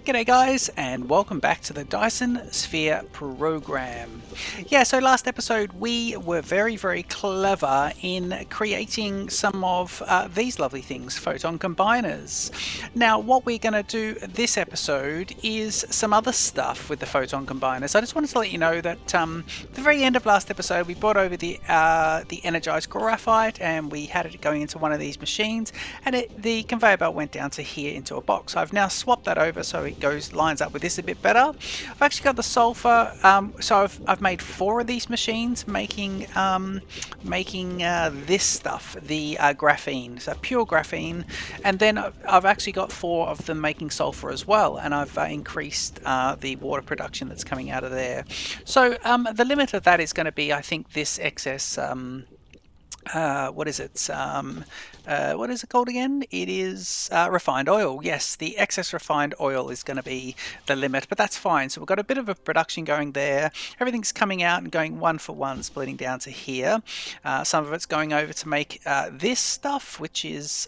G'day guys, and welcome back to the Dyson Sphere Program. Yeah, so last episode we were very clever in creating some of these lovely things, photon combiners. Now what we're going to do this episode is some other stuff with the photon combiners. I just wanted to let you know that at the very end of last episode we brought over the energized graphite and we had it going into one of these machines, and the conveyor belt went down to here into a box. I've now swapped that over so it lines up with this a bit better. I've actually got the sulfur, so I've made 4 of these machines making this stuff, the graphene, so pure graphene, and then I've actually got 4 of them making sulfur as well, and I've increased the water production that's coming out of there. So the limit of that is going to be, I think, this excess what is it? What is it called again? It is refined oil. Yes, the excess refined oil is going to be the limit, but that's fine. So we've got a bit of a production going there. Everything's coming out and going one for one, splitting down to here. Some of it's going over to make this stuff, which is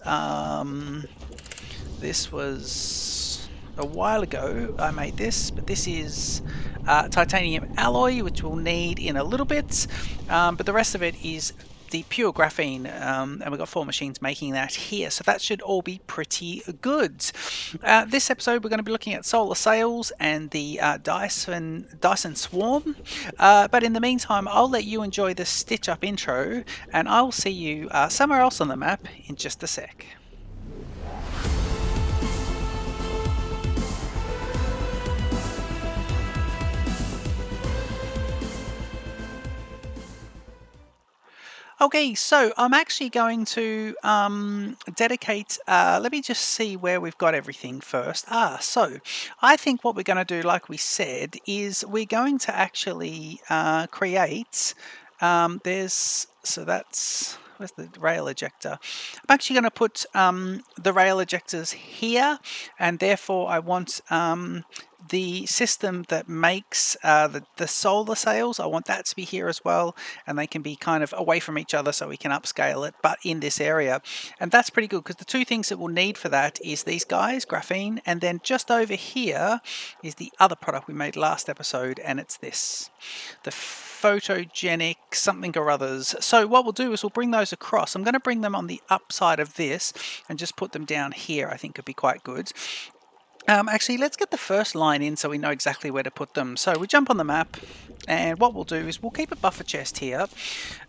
this was a while ago I made this, but this is titanium alloy, which we'll need in a little bit, but the rest of it is the pure graphene, and we've got 4 machines making that here, so that should all be pretty good. This episode we're going to be looking at solar sails and the Dyson Swarm, but in the meantime I'll let you enjoy the stitch up intro, and I'll see you somewhere else on the map in just a sec. Okay, so I'm actually going to dedicate, let me just see where we've got everything first. So I think what we're going to do, like we said, is we're going to actually create, so that's, where's the rail ejector? I'm actually going to put the rail ejectors here, and therefore I want the system that makes the solar sails, I want that to be here as well, and they can be kind of away from each other so we can upscale it, but in this area. And that's pretty good, because the 2 things that we'll need for that is these guys, graphene, and then just over here is the other product we made last episode, and it's this, the photogenic something or others. So what we'll do is we'll bring those across. I'm going to bring them on the upside of this and just put them down here. I think would be quite good. Actually, let's get the first line in so we know exactly where to put them. So we jump on the map, and what we'll do is we'll keep a buffer chest here,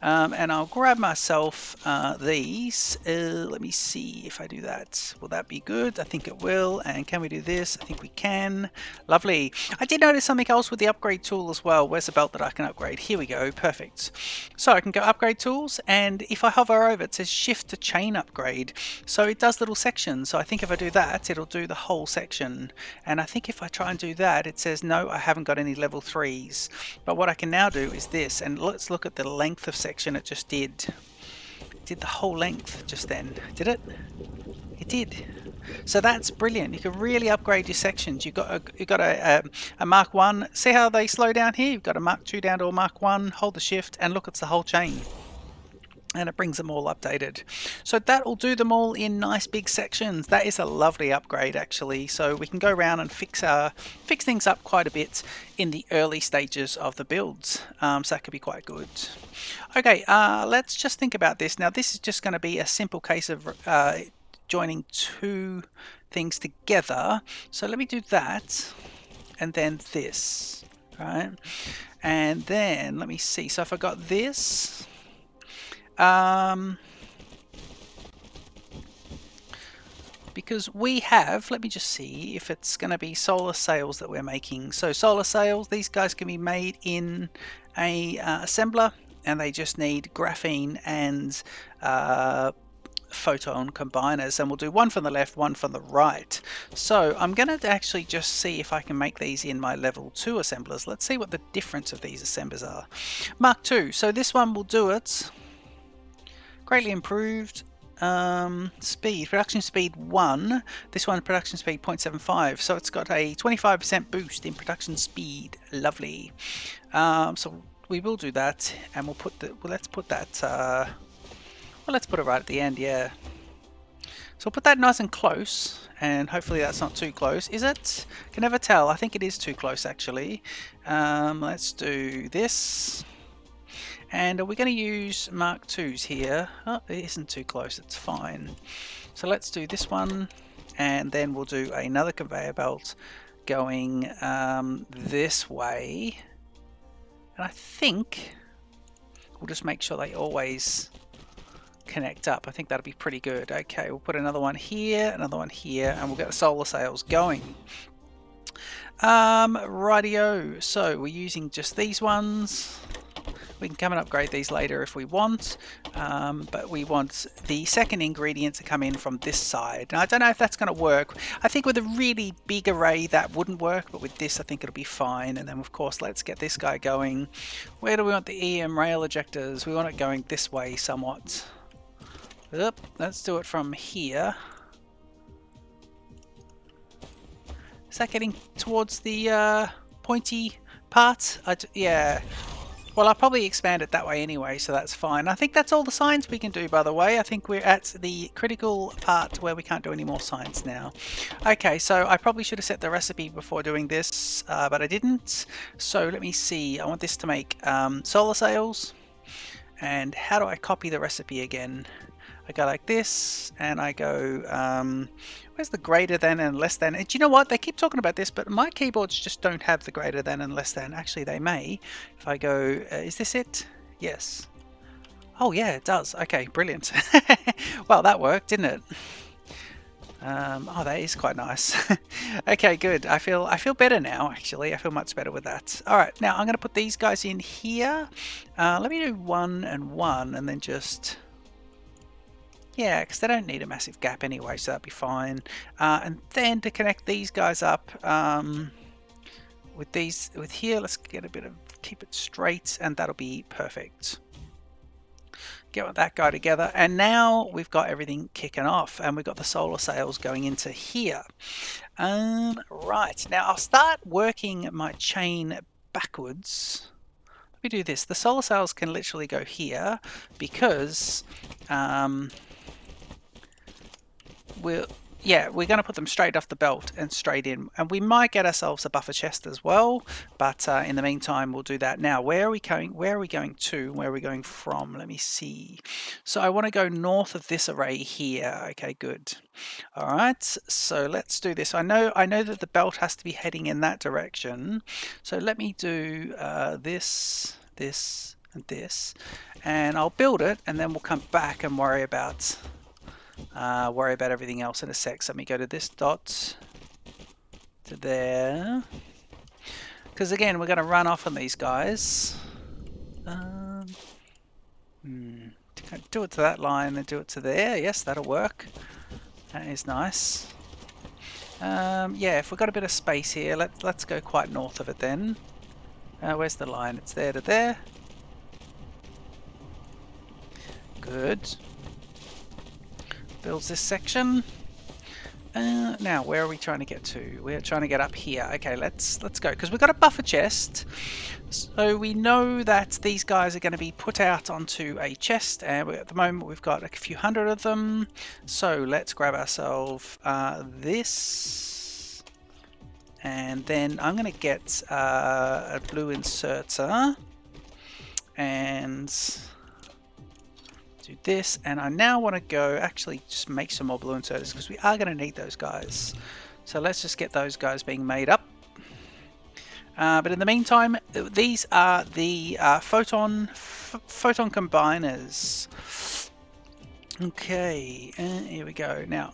and I'll grab myself these. Let me see if I do that. Will that be good? I think it will. And can we do this? I think we can. Lovely. I did notice something else with the upgrade tool as well. Where's the belt that I can upgrade? Here we go. Perfect. So I can go upgrade tools, and if I hover over it says shift to chain upgrade. So it does little sections. So I think if I do that, it'll do the whole section. And I think if I try and do that, it says no, I haven't got any level 3s. But what I can now do is this, and let's look at the length of section it just did. It did the whole length just then. Did it? It did. So that's brilliant. You can really upgrade your sections. You've got a Mark 1. See how they slow down here? You've got a Mark 2 down to a Mark 1. Hold the shift and look, it's the whole chain. And it brings them all updated. So that will do them all in nice big sections. That is a lovely upgrade actually. So we can go around and fix things up quite a bit in the early stages of the builds. So that could be quite good. Okay, let's just think about this. Now this is just going to be a simple case of joining 2 things together. So let me do that, and then this, right? And then let me see. So if I got this. Because we have, let me just see if it's going to be solar sails that we're making. So solar sails, these guys can be made in a assembler, and they just need graphene and photon combiners, and we'll do one from the left, one from the right. So I'm going to actually just see if I can make these in my level 2 assemblers. Let's see what the difference of these assemblers are. Mark 2, so this one will do it. Greatly improved. Speed, production speed 1. This one production speed 0.75. So it's got a 25% boost in production speed. Lovely. So we will do that, and we'll put the. Well, let's put that. Well, let's put it right at the end. Yeah. So we'll put that nice and close, and hopefully that's not too close. Is it? Can never tell. I think it is too close actually. Let's do this. And are we going to use Mark IIs here? Oh, it isn't too close, it's fine. So let's do this one, and then we'll do another conveyor belt going this way. And I think we'll just make sure they always connect up. I think that'll be pretty good. Okay, we'll put another one here, and we'll get the solar sails going. Rightio, so we're using just these ones. We can come and upgrade these later if we want, but we want the second ingredient to come in from this side. Now, I don't know if that's going to work. I think with a really big array that wouldn't work, but with this I think it'll be fine. And then of course let's get this guy going. Where do we want the EM rail ejectors? We want it going this way somewhat. Yep, let's do it from here. Is that getting towards the pointy part? Yeah. Well, I'll probably expand it that way anyway, so that's fine. I think that's all the signs we can do, by the way. I think we're at the critical part where we can't do any more signs now. Okay, so I probably should have set the recipe before doing this, but I didn't. So let me see. I want this to make solar sails. And how do I copy the recipe again? I go like this, and I go, where's the greater than and less than? And do you know what? They keep talking about this, but my keyboards just don't have the greater than and less than. Actually, they may. If I go, is this it? Yes. Oh, yeah, it does. Okay, brilliant. Well, that worked, didn't it? Oh, that is quite nice. Okay, good. I feel better now, actually. I feel much better with that. All right, now I'm going to put these guys in here. Let me do 1 and 1, and then just... Yeah, because they don't need a massive gap anyway, so that'll be fine. And then to connect these guys up with here, let's get a bit of, keep it straight, and that'll be perfect. Get that guy together, and now we've got everything kicking off, and we've got the solar sails going into here. Right, now I'll start working my chain backwards. Let me do this. The solar sails can literally go here because we're going to put them straight off the belt and straight in, and we might get ourselves a buffer chest as well, but in the meantime we'll do that now. Where are we going to? Where are we going from? Let me see. So I want to go north of this array here. Okay, good. All right, so let's do this. I know that the belt has to be heading in that direction, so let me do this, and this, and I'll build it, and then we'll come back and worry about everything else in a sec. So let me go to this dot to there, because again we're going to run off on these guys. Do it to that line, then do it to there. Yes, that'll work. That is nice. Yeah, if we've got a bit of space here, let's go quite north of it then. Where's the line? It's there to there. Good. Builds this section. Now, where are we trying to get to? We're trying to get up here. Okay, let's go, because we've got a buffer chest, so we know that these guys are going to be put out onto a chest, and at the moment we've got a few hundred of them. So let's grab ourselves this, and then I'm going to get a blue inserter and do this, and I now want to go actually just make some more blue inserters, because we are going to need those guys. So let's just get those guys being made up. But in the meantime, these are the photon combiners. Okay, here we go. Now,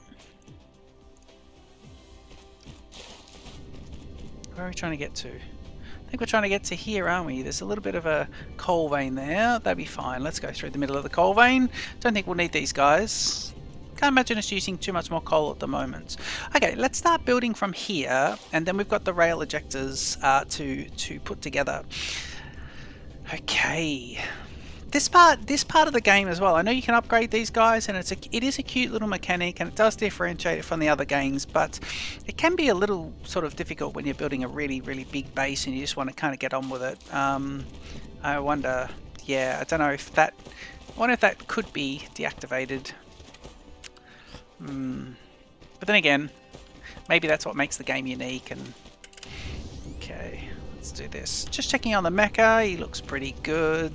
where are we trying to get to? I think we're trying to get to here, aren't we? There's a little bit of a coal vein there. That'd be fine. Let's go through the middle of the coal vein. Don't think we'll need these guys. Can't imagine us using too much more coal at the moment. Okay, let's start building from here, and then we've got the rail ejectors to put together. Okay. This part of the game as well, I know you can upgrade these guys, and it is a cute little mechanic, and it does differentiate it from the other games, but it can be a little sort of difficult when you're building a really big base and you just want to kind of get on with it. I wonder, yeah, I don't know if that, I wonder if that could be deactivated. But then again, maybe that's what makes the game unique. And okay, let's do this. Just checking on the mecha. He looks pretty good.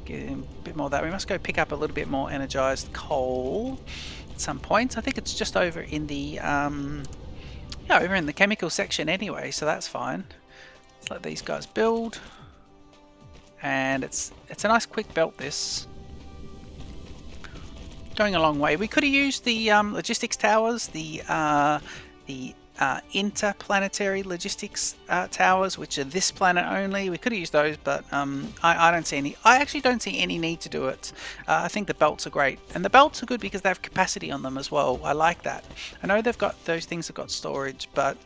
Get him a bit more of that. We must go pick up a little bit more energized coal at some point. I think it's just over in the yeah, over in the chemical section anyway, so that's fine. Let's let these guys build. And it's a nice quick belt, this. Going a long way. We could have used the logistics towers, the interplanetary logistics towers, which are this planet only. We could have used those, but I don't see any. I actually don't see any need to do it. I think the belts are great, and the belts are good because they have capacity on them as well. I like that. I know they've got those things have got storage, but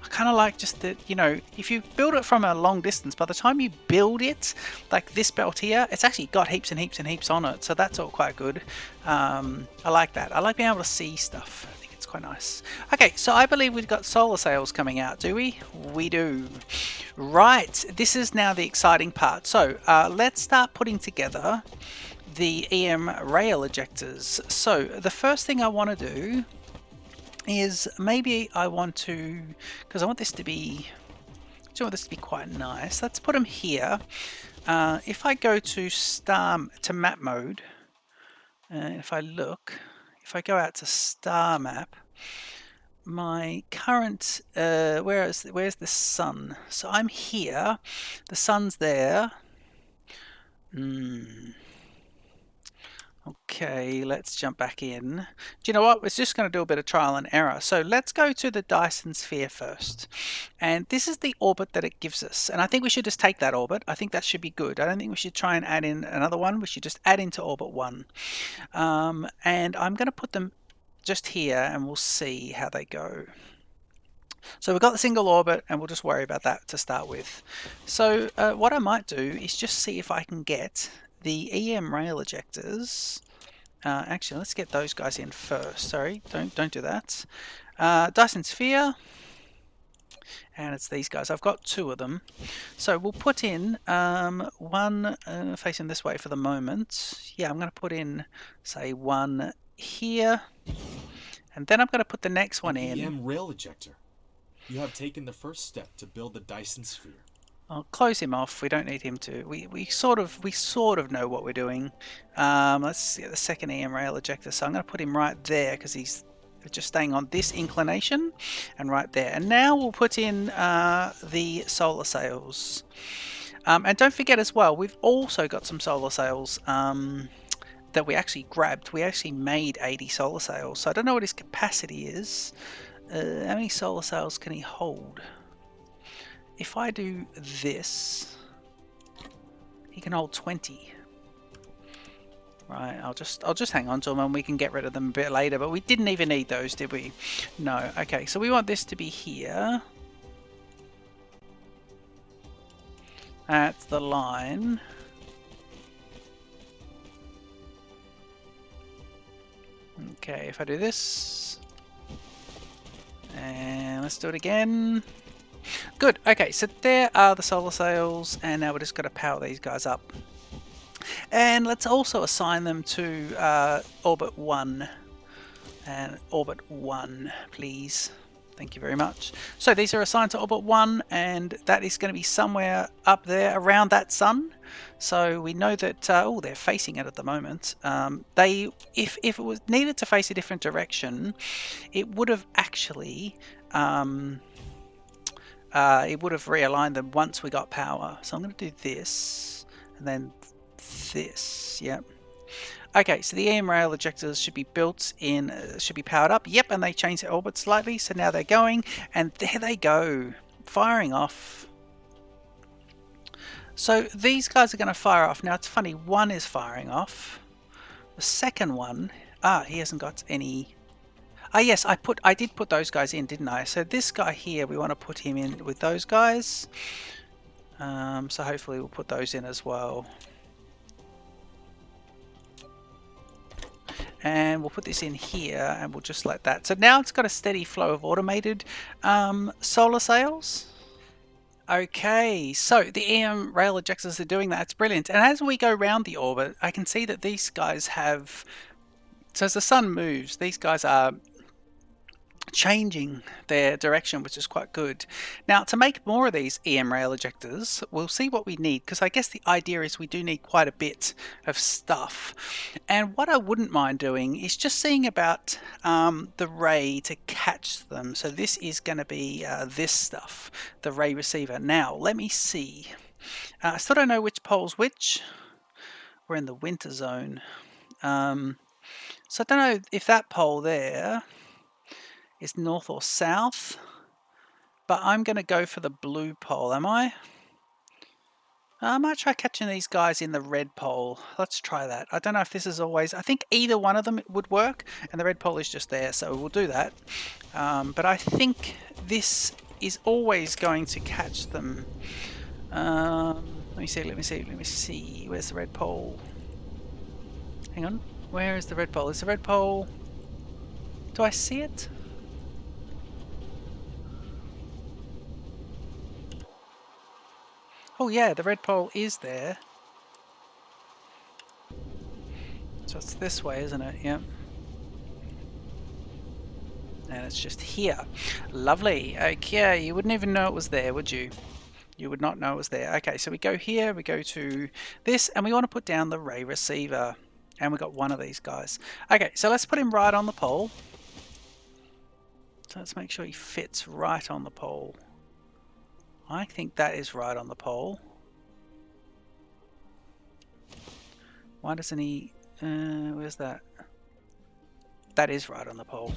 I kind of like just that, you know, if you build it from a long distance, by the time you build it, like this belt here, it's actually got heaps and heaps and heaps on it, so that's all quite good. I like that. I like being able to see stuff. It's quite nice. Okay, so I believe we've got solar sails coming out, do we? We do. Right, this is now the exciting part. So let's start putting together the EM rail ejectors. So the first thing I want to do is maybe I want to, because I want this to be, quite nice. Let's put them here. If I go to map mode, if I go out to star map, my current where's the sun? So I'm here, the sun's there. Okay, let's jump back in. Do you know what? We're just going to do a bit of trial and error. So let's go to the Dyson Sphere first. And this is the orbit that it gives us. And I think we should just take that orbit. I think that should be good. I don't think we should try and add in another one. We should just add into orbit 1. And I'm going to put them just here and we'll see how they go. So we've got the single orbit and we'll just worry about that to start with. So what I might do is just see if I can get the EM rail ejectors. Actually, let's get those guys in first. Sorry, don't do that. Dyson Sphere, and it's these guys. I've got 2 of them. So we'll put in one facing this way for the moment. Yeah, I'm going to put in, say, one here. And then I'm going to put the next one in. EM rail ejector. You have taken the first step to build the Dyson Sphere. I'll close him off. We don't need him to. We sort of know what we're doing. Let's get the second EM rail ejector. So I'm going to put him right there because he's just staying on this inclination, and right there. And now we'll put in the solar sails. And don't forget as well, we've also got some solar sails that we actually grabbed. We actually made 80 solar sails. So I don't know what his capacity is. How many solar sails can he hold? If I do this, he can hold 20. Right, I'll just hang on to them and we can get rid of them a bit later, but we didn't even need those, did we? No. Okay, so we want this to be here. That's the line. Okay, if I do this, and let's do it again. Good. Okay, so there are the solar sails, and now we're just going to power these guys up. And let's also assign them to orbit 1. And orbit 1, please. Thank you very much. So these are assigned to orbit 1, and that is going to be somewhere up there around that sun. So we know that, oh, they're facing it at the moment. If it was needed to face a different direction, it would have actually it would have realigned them once we got power. So I'm going to do this and then this. Yep. Okay, so the EM rail ejectors should be built in, should be powered up. Yep, and they changed their orbit slightly, so now they're going, and there they go, firing off. So these guys are going to fire off. Now it's funny, one is firing off. The second one, he hasn't got any. Yes, I did put those guys in, didn't I? So this guy here, we want to put him in with those guys. So hopefully we'll put those in as well. And we'll put this in here and we'll just let that. So now it's got a steady flow of automated solar sails. Okay, so the EM rail ejectors are doing that. It's brilliant. And as we go around the orbit, I can see that these guys have So as the sun moves, these guys are changing their direction, which is quite good. Now, to make more of these EM rail ejectors, we'll see what we need, because I guess the idea is we do need quite a bit of stuff. And what I wouldn't mind doing is just seeing about the ray to catch them. So this is going to be this stuff, the ray receiver. Now, let me see. I still don't know which pole's which. We're in the winter zone. So I don't know if that pole there is north or south, but I'm going to go for the blue pole, am I? I might try catching these guys in the red pole. Let's try that. I don't know if this is always... I think either one of them would work, and the red pole is just there, so we'll do that. But I think this is always going to catch them. Let me see. Where's the red pole? Hang on. Where is the red pole? Is the red pole... Do I see it? Oh yeah, the red pole is there. So it's this way, isn't it? Yep. And it's just here. Lovely. Okay, you wouldn't even know it was there, would you? You would not know it was there. Okay, so we go here, we go to this, and we want to put down the ray receiver. And we got one of these guys. Okay, so let's put him right on the pole. So let's make sure he fits right on the pole. I think that is right on the pole. Why doesn't he... where's that? That is right on the pole.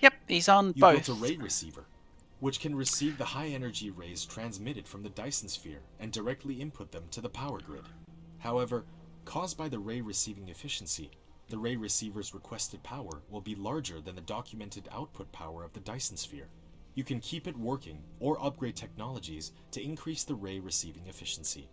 Yep, he's on You both. built a ray receiver, which can receive the high-energy rays transmitted from the Dyson Sphere and directly input them to the power grid. However, caused by the ray receiving efficiency, the ray receiver's requested power will be larger than the documented output power of the Dyson Sphere. You can keep it working or upgrade technologies to increase the ray receiving efficiency.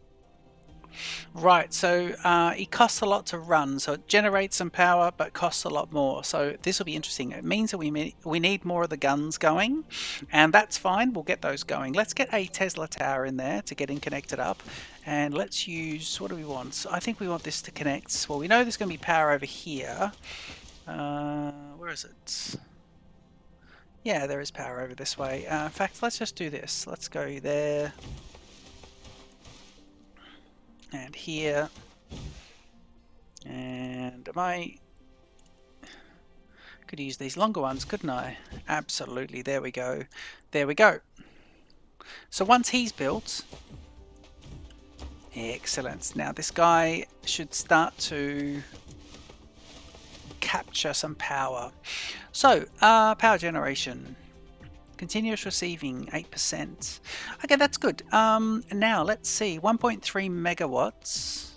Right, so it costs a lot to run, so it generates some power but costs a lot more. So this will be interesting. It means that we need more of the guns going, and that's fine. We'll get those going. Let's get a Tesla tower in there to get him connected up, and let's use, what do we want? I think we want this to connect. Well, we know there's going to be power over here. Where is it? Yeah, there is power over this way. In fact, let's just do this. Let's go there. And here, and I could use these longer ones, couldn't I? Absolutely, there we go. There we go. So once he's built, excellent. Now this guy should start to capture some power. So, power generation. Continuous receiving, 8%. Okay, that's good. Now, let's see. 1.3 megawatts.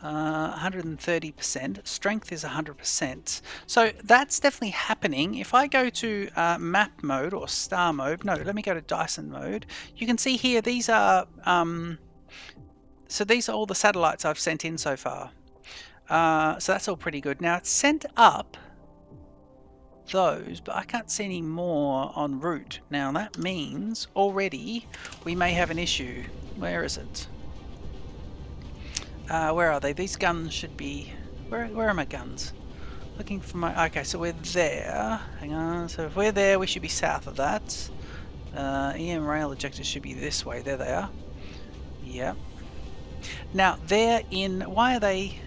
130%. Strength is 100%. So that's definitely happening. If I go to map mode or star mode, no, let me go to Dyson mode. You can see here these are so these are all the satellites I've sent in so far. So that's all pretty good. Now it's sent up those, but I can't see any more en route. Now that means already we may have an issue. Where is it? Where are they? These guns should be... Where are my guns? Looking for my... Okay, so we're there. Hang on. So if we're there, we should be south of that. EM rail ejectors should be this way. There they are. Yep. Now, they're in... Why are they...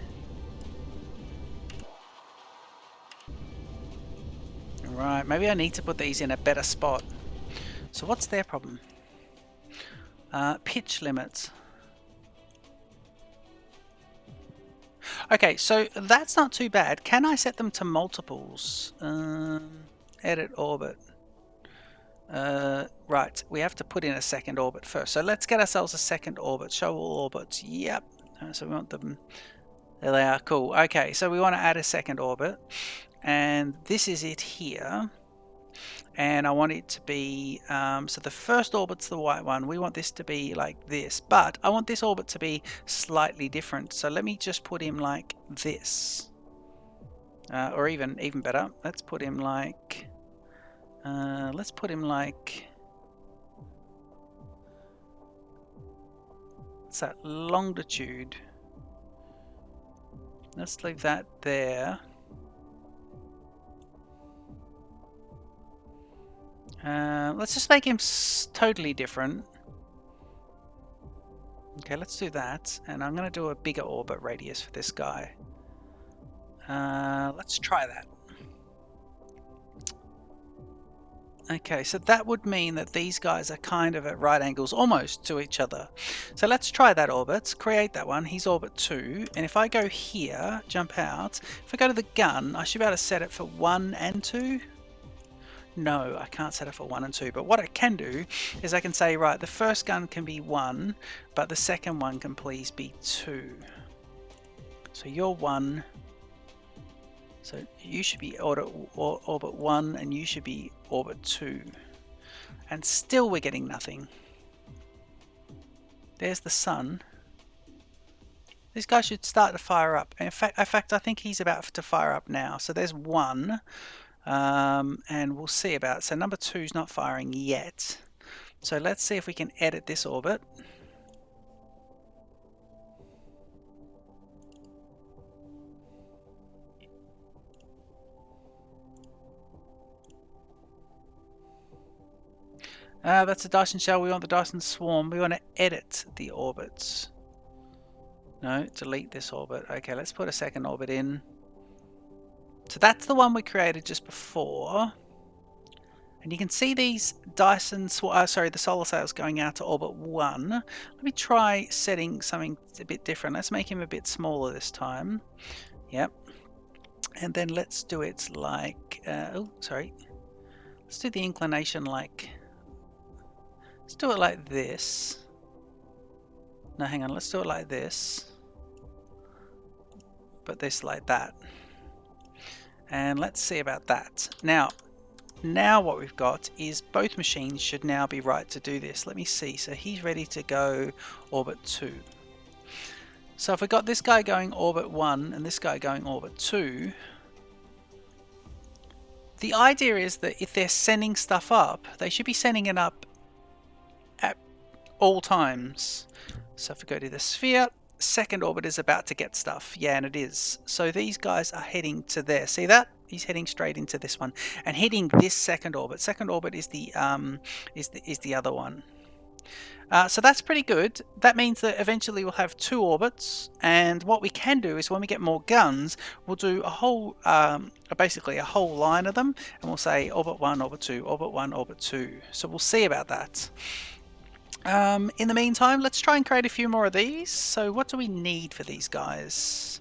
Right, maybe I need to put these in a better spot. So what's their problem? Pitch limits. Okay, so that's not too bad. Can I set them to multiples? Edit orbit. Right, we have to put in a second orbit first. So let's get ourselves a second orbit. Show all orbits. Yep. So we want them... There they are. Cool. Okay, so we want to add a second orbit. And this is it here. And I want it to be... so the first orbit's the white one. We want this to be like this. But I want this orbit to be slightly different. So let me just put him like this. Or even better. Let's put him like... let's put him like... What's that? Longitude. Let's leave that there. Let's just make him totally different. Okay, let's do that. And I'm going to do a bigger orbit radius for this guy. Let's try that. Okay, so that would mean that these guys are kind of at right angles almost to each other. So let's try that orbit, create that one. He's orbit 2. And if I go here, jump out, if I go to the gun, I should be able to set it for 1 and 2. No, I can't set it for 1 and 2, but what I can do is I can say, right, the first gun can be 1, but the second one can please be 2. So you're 1. So you should be orbit 1 and you should be orbit 2. And still we're getting nothing. There's the sun. This guy should start to fire up. In fact, I think he's about to fire up now. So there's 1. And we'll see about it. So number 2 is not firing yet. So let's see if we can edit this orbit. That's a Dyson shell. We want the Dyson swarm. We want to edit the orbits. No, delete this orbit. Okay, let's put a second orbit in. So that's the one we created just before. And you can see these Dyson, the solar sails going out to orbit 1. Let me try setting something a bit different. Let's make him a bit smaller this time. Yep. And then let's do it like, let's do the inclination like, let's do it like this. No, hang on, let's do it like this. But this like that. And let's see about that. Now what we've got is both machines should now be right to do this. Let me see. So he's ready to go orbit 2. So if we got this guy going orbit 1 and this guy going orbit 2, the idea is that if they're sending stuff up, they should be sending it up at all times. So if we go to the sphere, second orbit is about to get stuff. Yeah, and it is. So these guys are heading to there. See that? He's heading straight into this one and hitting this second orbit. Second orbit is the other one. So that's pretty good. That means that eventually we'll have 2 orbits, and what we can do is when we get more guns, we'll do a whole, basically a whole line of them, and we'll say orbit 1, orbit 2, orbit 1, orbit 2. So we'll see about that. In the meantime, let's try and create a few more of these. So what do we need for these guys?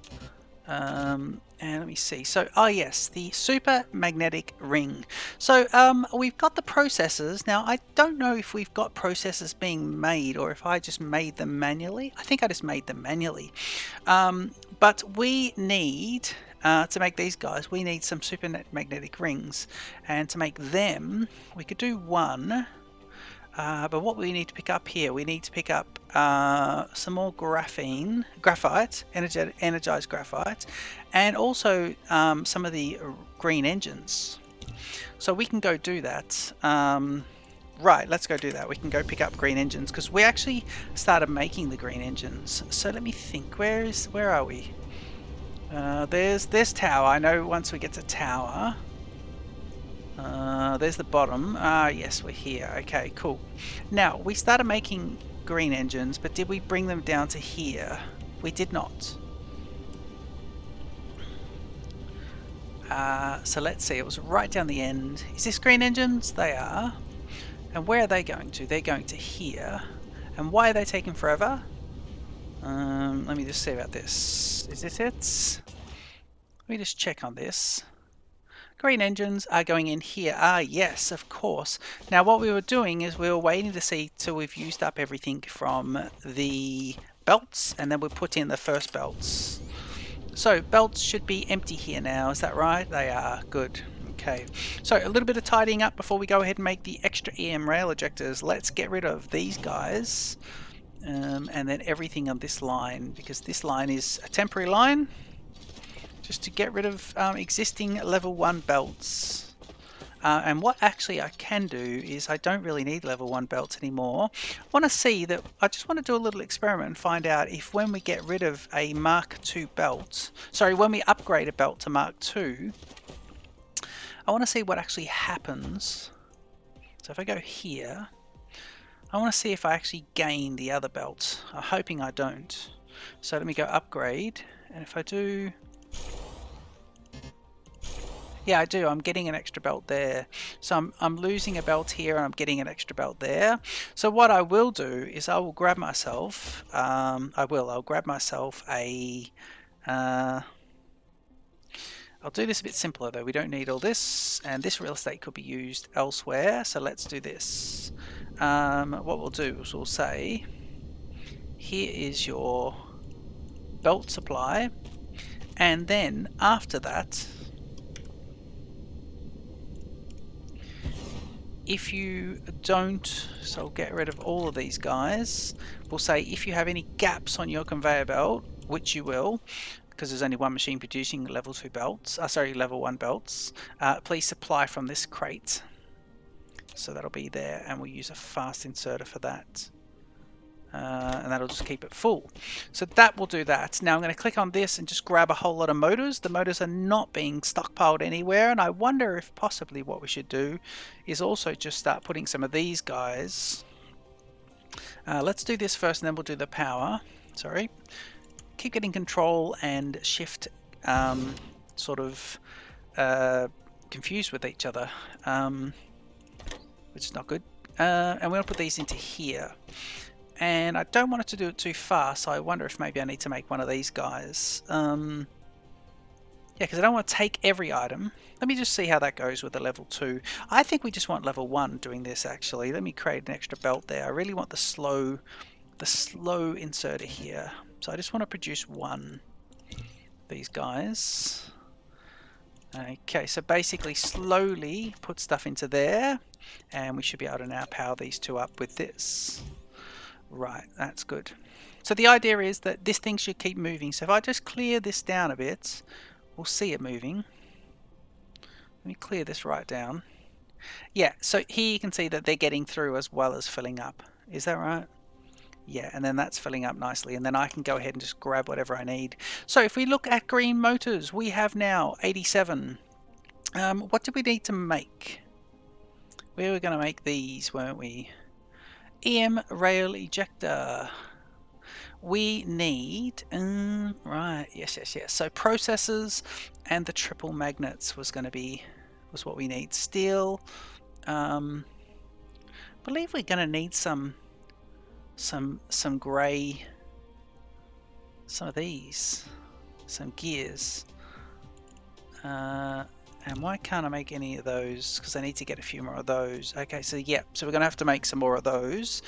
And let me see. So, yes, the super magnetic ring. So, we've got the processors. Now, I don't know if we've got processors being made or if I just made them manually. I think I just made them manually. But we need, to make these guys, we need some super magnetic rings. And to make them, we could do 1. But what we need to pick up here, we need to pick up some more graphite, energized graphite, and also some of the green engines. So we can go do that. Right, let's go do that. We can go pick up green engines because we actually started making the green engines. So let me think. Where are we? There's tower. I know once we get to tower. There's the bottom. Yes, we're here. Okay, cool. Now, we started making green engines, but did we bring them down to here? We did not. So let's see. It was right down the end. Is this green engines? They are. And where are they going to? They're going to here. And why are they taking forever? Let me just see about this. Is this it? Let me just check on this. Green engines are going in here. Yes, of course. Now what we were doing is we were waiting to see till we've used up everything from the belts, and then we'll put in the first belts. So belts should be empty here now, is that right? They are. Good. Okay. So a little bit of tidying up before we go ahead and make the extra EM rail ejectors. Let's get rid of these guys. And then everything on this line, because this line is a temporary line. Just to get rid of existing level 1 belts. And what actually I can do is I don't really need level 1 belts anymore. I want to see that, I just want to do a little experiment and find out if when we get rid of a Mark II belt, when we upgrade a belt to Mark II, I want to see what actually happens So if I go here, I want to see if I actually gain the other belt. I'm hoping I don't. So let me go upgrade, and if I do... Yeah, I do. I'm getting an extra belt there. So I'm losing a belt here and I'm getting an extra belt there. So what I will do is I will grab myself, I'll grab myself a, I'll do this a bit simpler though. We don't need all this, and this real estate could be used elsewhere. So let's do this. What we'll do is we'll say, here is your belt supply. And then after that, if you don't, so I'll get rid of all of these guys. We'll say if you have any gaps on your conveyor belt, which you will, because there's only one machine producing level 2 belts, level 1 belts, please supply from this crate. So that'll be there, and we'll use a fast inserter for that. And that'll just keep it full. So that will do that. Now I'm going to click on this and just grab a whole lot of motors. The motors are not being stockpiled anywhere, and I wonder if possibly what we should do is also just start putting some of these guys. Let's do this first and then we'll do the power. Sorry. Keep getting control and shift sort of confused with each other, which is not good. And we're going to put these into here. And I don't want it to do it too fast, so I wonder if maybe I need to make one of these guys. Yeah, because I don't want to take every item. Let me just see how that goes with the level 2. I think we just want level 1 doing this, actually. Let me create an extra belt there. I really want the slow inserter here. So I just want to produce one of these guys. Okay, so basically slowly put stuff into there, and we should be able to now power these two up with this. Right, that's good. So the idea is that this thing should keep moving. So if I just clear this down a bit, we'll see it moving. Let me clear this right down. Yeah, so here you can see that they're getting through as well as filling up. Is that right? Yeah, and then that's filling up nicely, and then I can go ahead and just grab whatever I need. So if we look at green motors, we have now 87. What do we need to make? We were going to make these, weren't we? EM rail ejector. We need, right, yes. So processors and the triple magnets was what we need. Steel. Believe we're going to need some grey, some of these, some gears. And why can't I make any of those? Because I need to get a few more of those. Okay, so yeah, so we're going to have to make some more of those.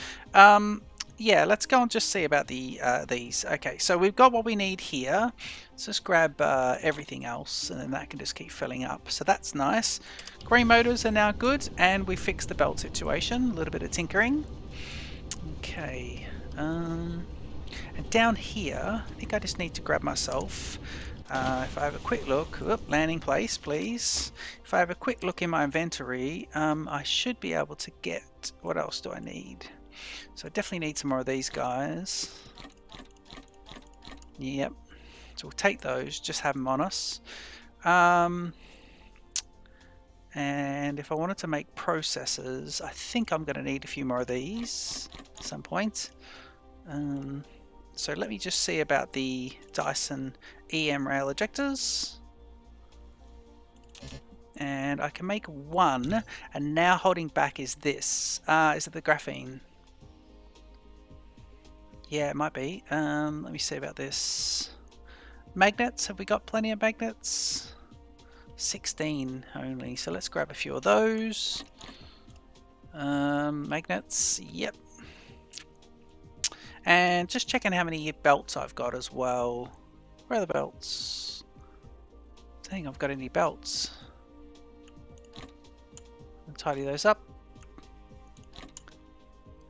Yeah, let's go and just see about the these. Okay, so we've got what we need here. Let's just grab everything else, and then that can just keep filling up. So that's nice. Green motors are now good, and we fixed the belt situation. A little bit of tinkering. Okay. And down here, I think I just need to grab myself. If I have a quick look, landing place, please. If I have a quick look in my inventory, I should be able to get. What else do I need? So I definitely need some more of these guys. Yep. So we'll take those, just have them on us. And if I wanted to make processors, I think I'm going to need a few more of these at some point. So let me just see about the Dyson EM rail ejectors. And I can make one, and now holding back is this. Is it the graphene? Yeah, it might be. Let me see about this. Magnets, have we got plenty of magnets? 16 only, so let's grab a few of those. Magnets, yep. And just checking how many belts I've got as well. Where are the belts? I don't think I've got any belts. I'll tidy those up.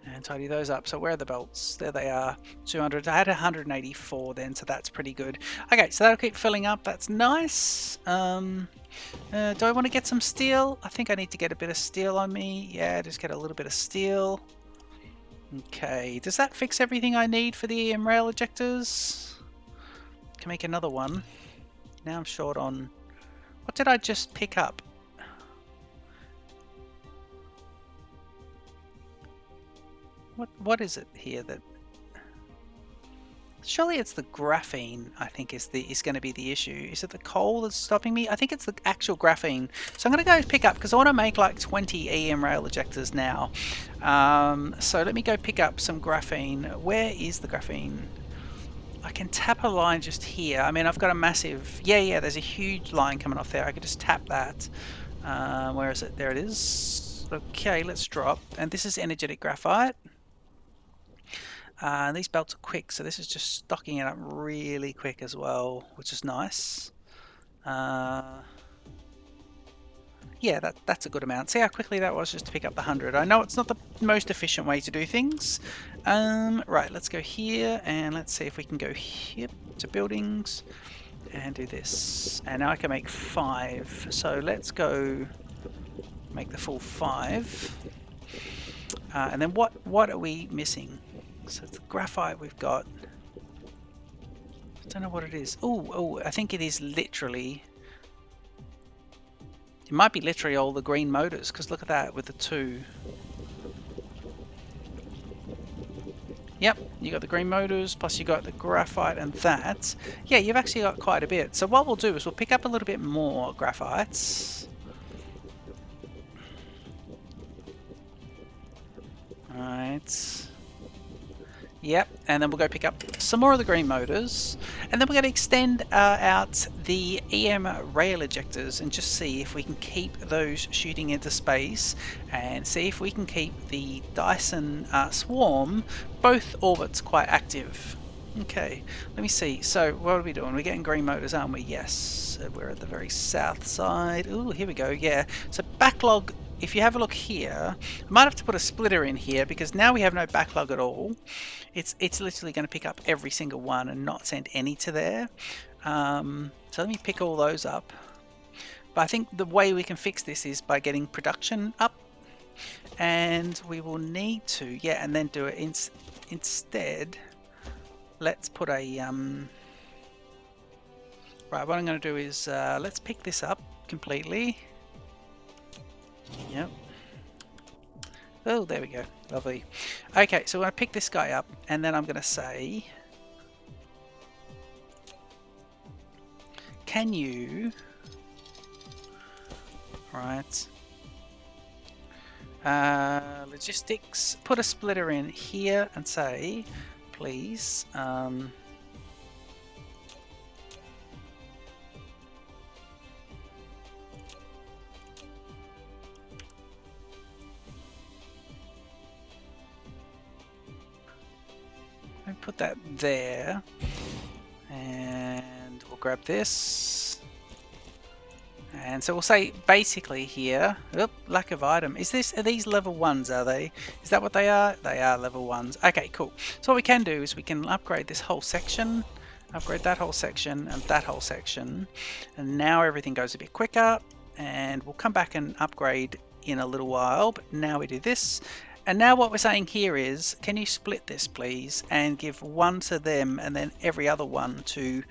And tidy those up. So where are the belts? There they are. 200. I had 184 then, so that's pretty good. Okay, so that'll keep filling up. That's nice. Do I want to get some steel? I think I need to get a bit of steel on me. Yeah, just get a little bit of steel. Okay, does that fix everything I need for the EM rail ejectors? Can make another one. Now I'm short on... What did I just pick up? What is it here that... Surely it's the graphene, I think, is going to be the issue. Is it the coal that's stopping me? I think it's the actual graphene. So I'm going to go pick up, because I want to make like 20 EM rail ejectors now. So let me go pick up some graphene. Where is the graphene? I can tap a line just here. I mean, I've got a massive... Yeah, there's a huge line coming off there. I could just tap that. Where is it? There it is. Okay, let's drop. And this is energetic graphite. These belts are quick, so this is just stocking it up really quick as well, which is nice. Yeah, that's a good amount. See how quickly that was just to pick up the 100. I know it's not the most efficient way to do things. Right, let's go here, and let's see if we can go here to buildings and do this. And now I can make 5. So let's go make the full 5. And then what are we missing? So it's the graphite we've got. I don't know what it is. Oh, I think it is literally... It might be literally all the green motors, because look at that with the 2. Yep, you got the green motors, plus you got the graphite and that. Yeah, you've actually got quite a bit. So what we'll do is we'll pick up a little bit more graphites. Alright. Yep, and then we'll go pick up some more of the green motors, and then we're going to extend out the EM rail ejectors and just see if we can keep those shooting into space, and see if we can keep the Dyson swarm, both orbits, quite active. Okay, let me see. So what are we doing? We're getting green motors, aren't we? Yes, we're at the very south side. Ooh, here we go. Yeah, so backlog. If you have a look here, I might have to put a splitter in here, because now we have no backlog at all. It's literally going to pick up every single one and not send any to there. So let me pick all those up. But I think the way we can fix this is by getting production up. And we will need to, yeah, and then do it instead. Let's put a... Right, what I'm going to do is, let's pick this up completely. Yep. Oh, there we go. Lovely. Okay, so I'm going to pick this guy up, and then I'm going to say, can you... Right. Logistics, put a splitter in here and say, please, put that there, and we'll grab this, and so we'll say basically here, lack of item. Are these level 1s, are they? Is that what they are? They are level 1s. Okay, cool. So what we can do is we can upgrade this whole section, upgrade that whole section, and that whole section, and now everything goes a bit quicker, and we'll come back and upgrade in a little while, but now we do this. And now what we're saying here is, can you split this please, and give one to them and then every other one to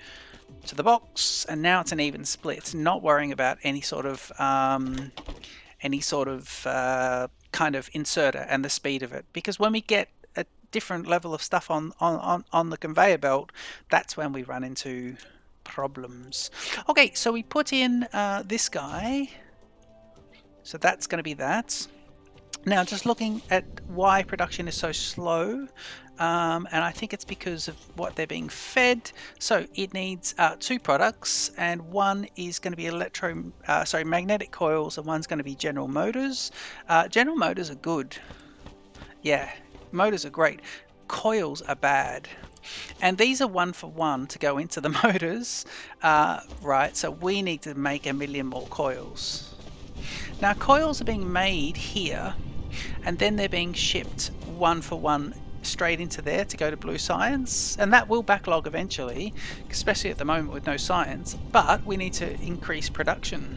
the box, and now it's an even split, not worrying about any sort of kind of inserter and the speed of it, because when we get a different level of stuff on the conveyor belt, that's when we run into problems. Okay, so we put in this guy, so that's going to be that. Now, just looking at why production is so slow, and I think it's because of what they're being fed. So it needs 2 products, and one is going to be magnetic coils, and one's going to be General Motors. General Motors are good. Yeah, motors are great. Coils are bad. And these are 1 for 1 to go into the motors, right? So we need to make 1 million more coils. Now, coils are being made here, and then they're being shipped 1 for 1 straight into there to go to Blue Science, and that will backlog eventually, especially at the moment with no science, but we need to increase production.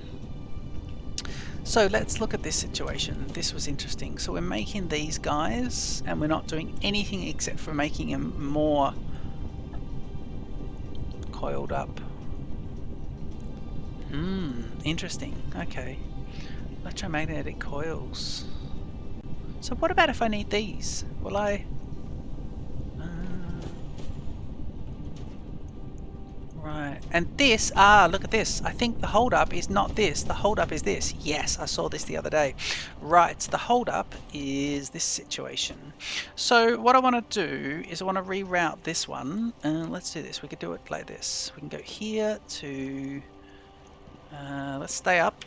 So let's look at this situation. This was interesting. So we're making these guys, and we're not doing anything except for making them more coiled up. Interesting. Okay. Electromagnetic coils. So what about if I need these? Will I... Right, and this, look at this. I think the hold-up is not this. The hold-up is this. Yes, I saw this the other day. Right, the hold-up is this situation. So what I want to do is I want to reroute this one. Let's do this. We could do it like this. We can go here to... let's stay up.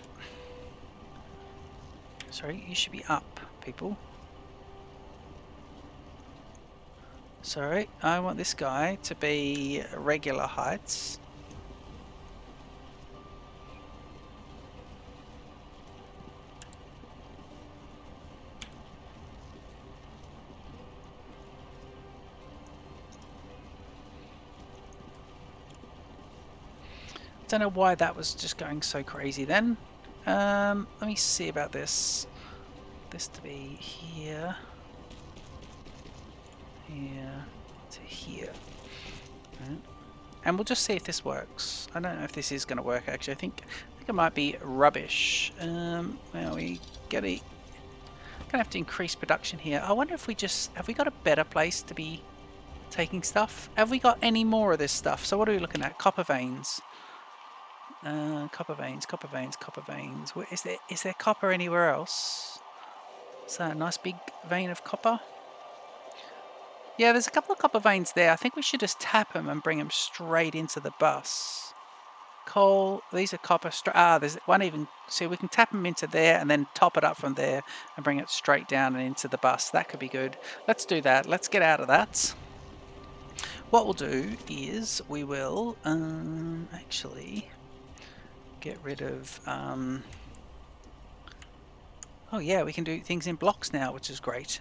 Sorry, you should be up, people. Sorry, I want this guy to be regular heights. Don't know why that was just going so crazy then. Let me see about this. This to be here, here to here. Right. And we'll just see if this works. I don't know if this is going to work actually. I think it might be rubbish. Well, we get a... Gonna have to increase production here. I wonder if we just... Have we got a better place to be taking stuff? Have we got any more of this stuff? So what are we looking at? Copper veins. Copper veins, copper veins, copper veins. Is there copper anywhere else? Is that a nice big vein of copper? Yeah, there's a couple of copper veins there. I think we should just tap them and bring them straight into the bus. Coal, these are copper. There's one even. See, we can tap them into there and then top it up from there and bring it straight down and into the bus. That could be good. Let's do that. Let's get out of that. What we'll do is we will actually get rid of... oh yeah, we can do things in blocks now, which is great.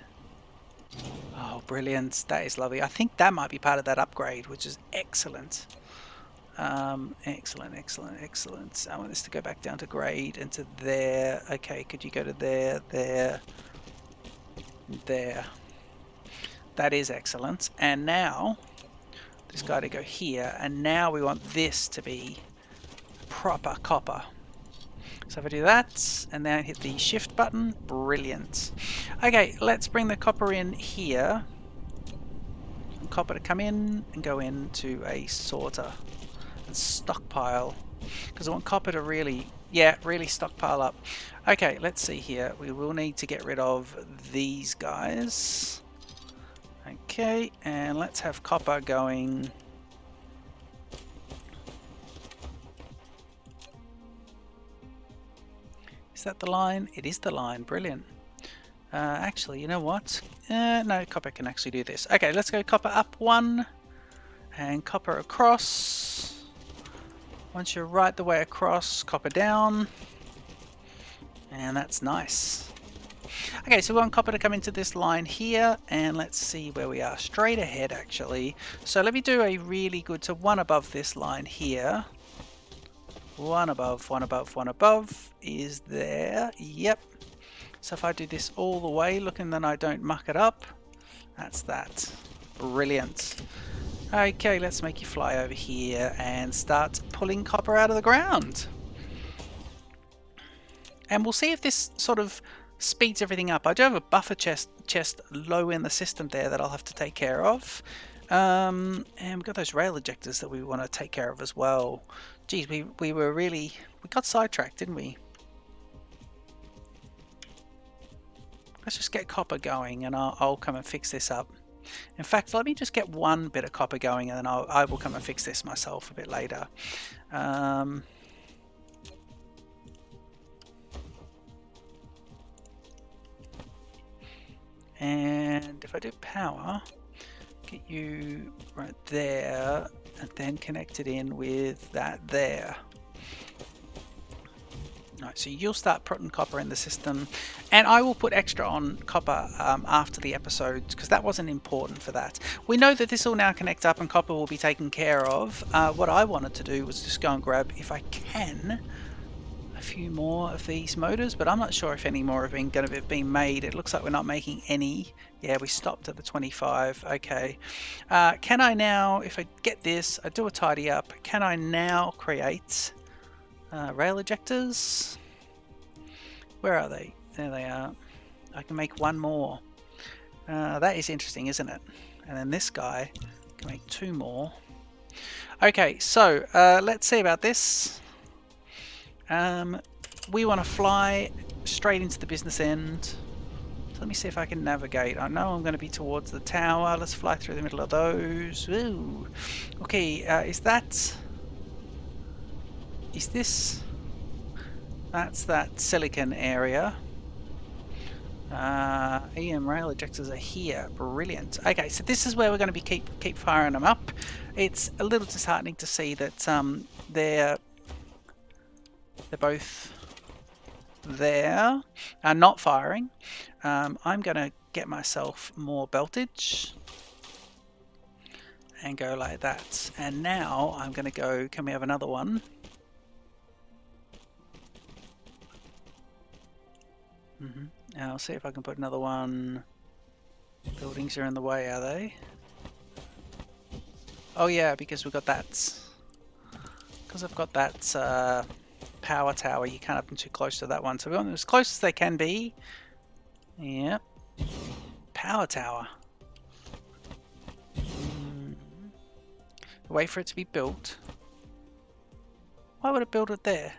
Oh, brilliant. That is lovely. I think that might be part of that upgrade, which is excellent. Excellent, excellent, excellent. I want this to go back down to grade and to there. Okay, could you go to there, there, there. That is excellent. And now, this guy to go here. And now we want this to be proper copper. So if I do that, and then hit the shift button, brilliant. Okay, let's bring the copper in here. And copper to come in and go into a sorter and stockpile. Because I want copper to really, really stockpile up. Okay, let's see here. We will need to get rid of these guys. Okay, and let's have copper going... Is that the line? It is the line. Brilliant. Actually, you know what? No, copper can actually do this. Okay, let's go copper up one and copper across. Once you're right the way across, copper down. And that's nice. Okay, so we want copper to come into this line here, and let's see where we are. Straight ahead, actually. So let me do a really good, so one above this line here. One above, one above, one above is there. Yep. So if I do this all the way, looking then I don't muck it up. That's that. Brilliant. Okay, let's make you fly over here and start pulling copper out of the ground. And we'll see if this sort of speeds everything up. I do have a buffer chest low in the system there that I'll have to take care of. And we've got those rail ejectors that we want to take care of as well. Geez, we got sidetracked, didn't we? Let's just get copper going and I'll come and fix this up. In fact, let me just get one bit of copper going and then I will come and fix this myself a bit later. And if I do power, get you right there and then connect it in with that there. Right, so you'll start putting copper in the system, and I will put extra on copper after the episode because that wasn't important for that. We know that this will now connect up and copper will be taken care of. What I wanted to do was just go and grab, if I can, a few more of these motors, but I'm not sure if any more going to have been made. It looks like we're not making any. Yeah, we stopped at the 25. Okay. Can I now, if I get this, I do a tidy up, can I now create rail ejectors? Where are they? There they are. I can make one more. That is interesting, isn't it? And then this guy can make 2 more. Okay, so let's see about this. We want to fly straight into the business end. So let me see if I can navigate. I know I'm going to be towards the tower. Let's fly through the middle of those. Ooh. Okay, is this... That's that silicon area. EM rail ejectors are here. Brilliant. Okay, so this is where we're going to be keep firing them up. It's a little disheartening to see that they're both there, not firing. I'm going to get myself more beltage and go like that. And now I'm going to go. Can we have another one? I'll see if I can put another one. Buildings are in the way, are they? Oh yeah, because we've got that. Because I've got that power tower, you can't have them too close to that one. So we want them as close as they can be. Yep. Power tower. Wait for it to be built. Why would it build it there?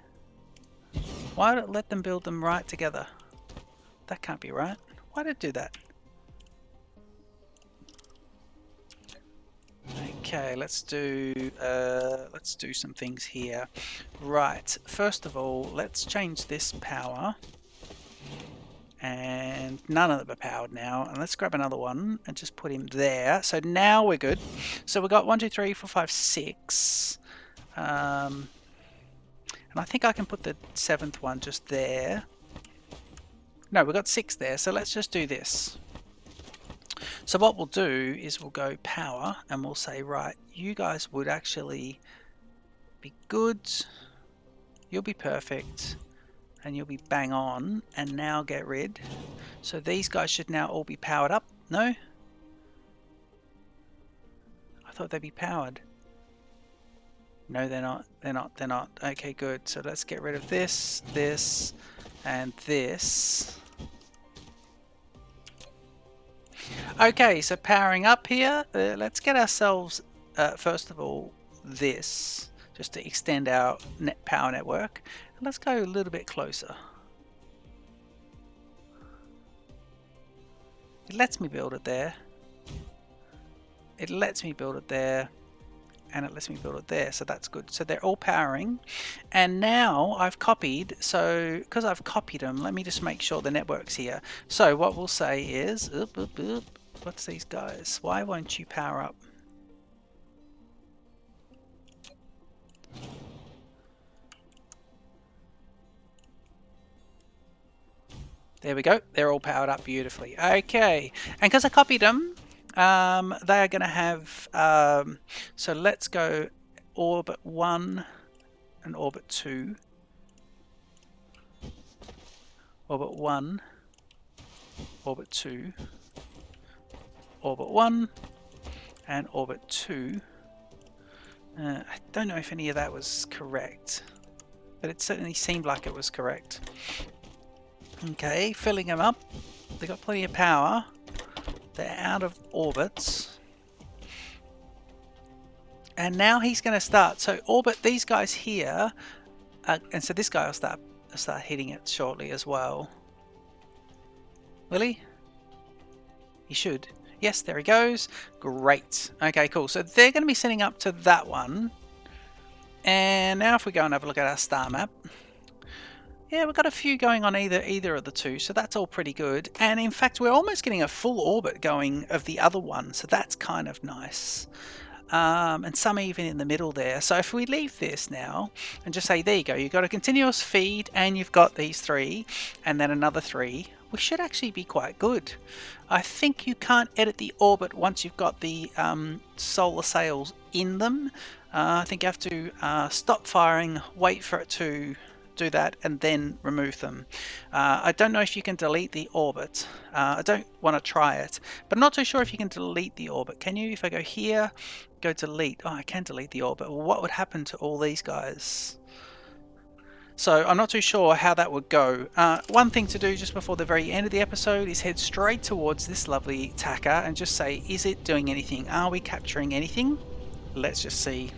Why would it let them build them right together? That can't be right. Why did it do that? Okay, let's do some things here. Right, first of all, let's change this power. And none of them are powered now. And let's grab another one and just put him there. So now we're good. So we've got 1, 2, 3, 4, 5, 6. And I think I can put the 7th one just there. No, we've got 6 there. So let's just do this. So what we'll do is we'll go power and we'll say, right, you guys would actually be good. You'll be perfect. And you'll be bang on. And now get rid. So these guys should now all be powered up. No? I thought they'd be powered. No, they're not. They're not. They're not. Okay, good. So let's get rid of this, this, and this. Okay, so powering up here. Let's get ourselves, first of all, this. Just to extend our net power network. And let's go a little bit closer. It lets me build it there. It lets me build it there. And it lets me build it there, so that's good. So they're all powering. And now I've copied, so because I've copied them, let me just make sure the network's here. So what we'll say is, what's these guys? Why won't you power up? There we go. They're all powered up beautifully. Okay, and because I copied them, they are going to have, so let's go orbit 1 and orbit 2. Orbit 1, orbit 2, orbit 1, and orbit 2. I don't know if any of that was correct, but it certainly seemed like it was correct. Okay, filling them up. They've got plenty of power. They're out of orbits. And now he's going to start. So orbit these guys here. And so this guy will start hitting it shortly as well. Will he? He should. Yes, there he goes. Great. Okay, cool. So they're going to be sending up to that one. And now if we go and have a look at our star map. Yeah, we've got a few going on either of the two, so that's all pretty good. And in fact, we're almost getting a full orbit going of the other one, so that's kind of nice. And some even in the middle there. So if we leave this now and just say, there you go, you've got a continuous feed and you've got these 3 and then another 3, we should actually be quite good. I think you can't edit the orbit once you've got the solar sails in them. I think you have to stop firing, wait for it to do that and then remove them. I don't know if you can delete the orbit. I don't want to try it, but I'm not too sure if you can delete the orbit. Can you? If I go here, go delete. Oh, I can delete the orbit. Well, what would happen to all these guys? So I'm not too sure how that would go. One thing to do just before the very end of the episode is head straight towards this lovely tacker and just say, is it doing anything? Are we capturing anything? Let's just see.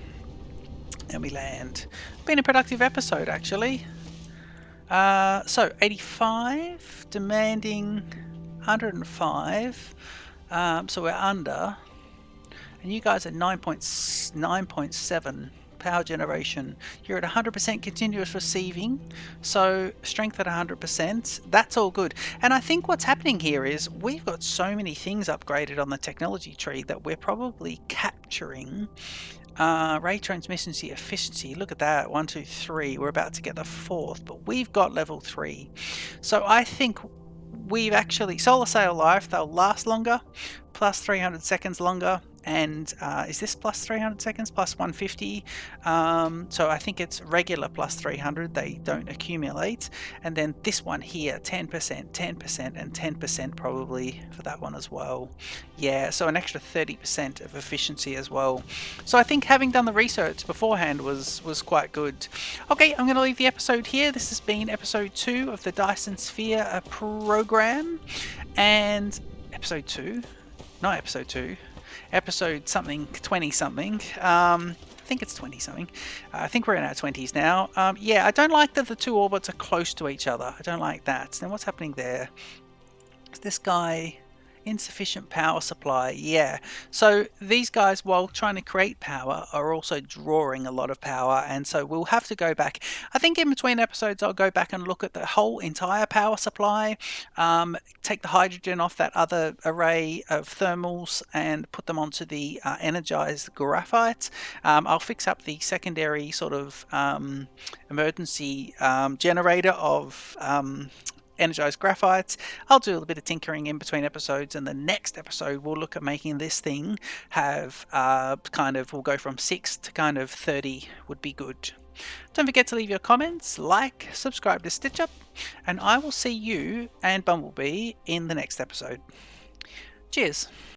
And we land. Been a productive episode, actually. So 85, demanding 105. So we're under. And you guys are 9.7 power generation. You're at 100% continuous receiving, so strength at 100%. That's all good. And I think what's happening here is we've got so many things upgraded on the technology tree that we're probably capturing ray transmission efficiency. Look at that, 1, 2, 3. We're about to get the fourth, but we've got level 3. So I think we've actually solar sail life. They'll last longer, plus 300 seconds longer. And is this plus 300 seconds plus 150? So I think it's regular plus 300. They don't accumulate. And then this one here, 10%, 10%, and 10% probably for that one as well. Yeah, so an extra 30% of efficiency as well. So I think having done the research beforehand was quite good. Okay, I'm going to leave the episode here. This has been episode 2 of the Dyson Sphere program. And episode 2? Not episode 2. Episode something, 20 something. I think it's 20 something. I think we're in our 20s now. Yeah, I don't like that the two orbits are close to each other. I don't like that. Then what's happening there? Is this guy insufficient power supply? Yeah. So these guys, while trying to create power, are also drawing a lot of power, and so we'll have to go back. I think in between episodes I'll go back and look at the whole entire power supply, take the hydrogen off that other array of thermals and put them onto the energized graphite. I'll fix up the secondary sort of emergency generator of energized graphite. I'll do a little bit of tinkering in between episodes, and the next episode we'll look at making this thing have we'll go from 6 to kind of 30 would be good. Don't forget to leave your comments, like, subscribe to Stitch Up, and I will see you and Bumblebee in the next episode. Cheers.